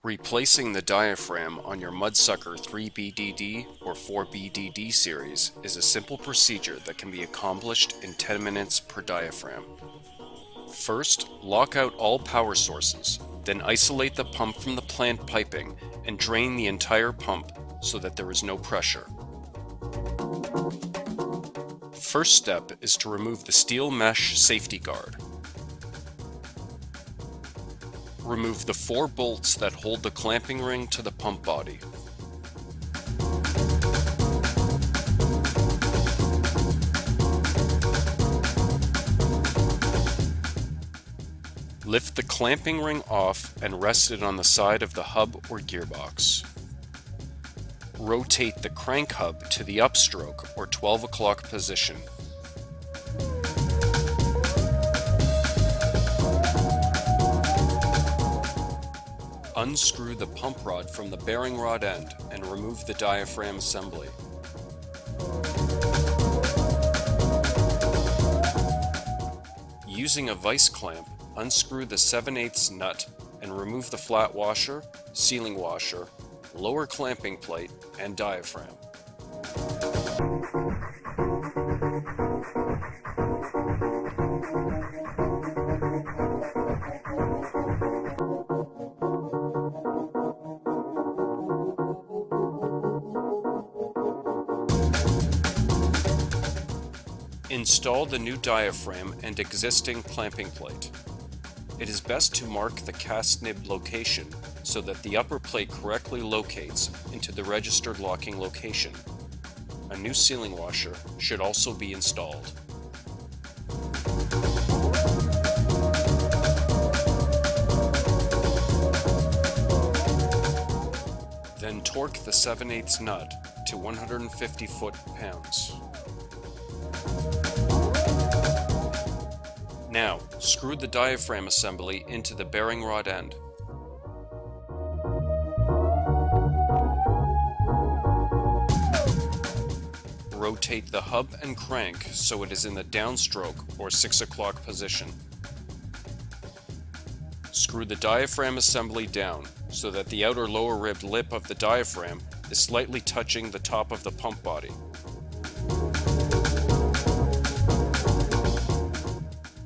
Replacing the diaphragm on your Mudsucker 3BDD or 4BDD series is a simple procedure that can be accomplished in 10 minutes per diaphragm. First, lock out all power sources, then isolate the pump from the plant piping and drain the entire pump so that there is no pressure. First step is to remove the steel mesh safety guard. Remove the 4 bolts that hold the clamping ring to the pump body. Lift the clamping ring off and rest it on the side of the hub or gearbox. Rotate the crank hub to the upstroke or 12 o'clock position. Unscrew the pump rod from the bearing rod end and remove the diaphragm assembly. Using a vise clamp, unscrew the 7/8 nut and remove the flat washer, sealing washer, lower clamping plate, and diaphragm. Install the new diaphragm and existing clamping plate. It is best to mark the cast nib location so that the upper plate correctly locates into the registered locking location. A new sealing washer should also be installed. Then torque the 7/8 nut to 150 foot-pounds. Now, screw the diaphragm assembly into the bearing rod end. Rotate the hub and crank so it is in the downstroke or 6 o'clock position. Screw the diaphragm assembly down so that the outer lower ribbed lip of the diaphragm is slightly touching the top of the pump body.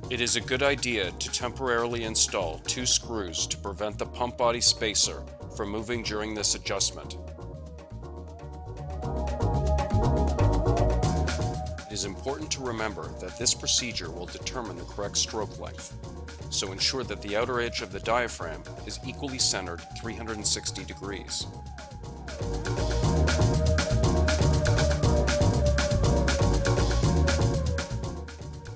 It is a good idea to temporarily install 2 screws to prevent the pump body spacer from moving during this adjustment. It is important to remember that this procedure will determine the correct stroke length, so ensure that the outer edge of the diaphragm is equally centered 360 degrees.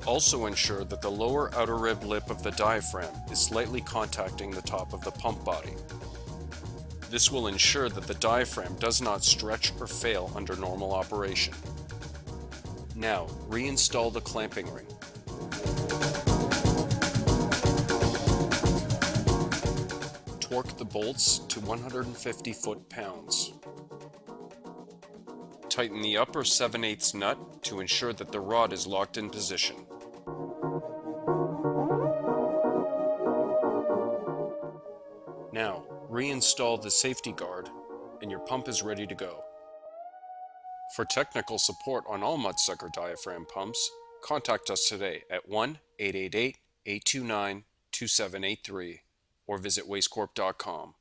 Also ensure that the lower outer rib lip of the diaphragm is slightly contacting the top of the pump body. This will ensure that the diaphragm does not stretch or fail under normal operation. Now, reinstall the clamping ring. Torque the bolts to 150 foot-pounds. Tighten the upper 7/8 nut to ensure that the rod is locked in position. Now, reinstall the safety guard and your pump is ready to go. For technical support on all Mudsucker diaphragm pumps, contact us today at 1-888-829-2783 or visit wastecorp.com.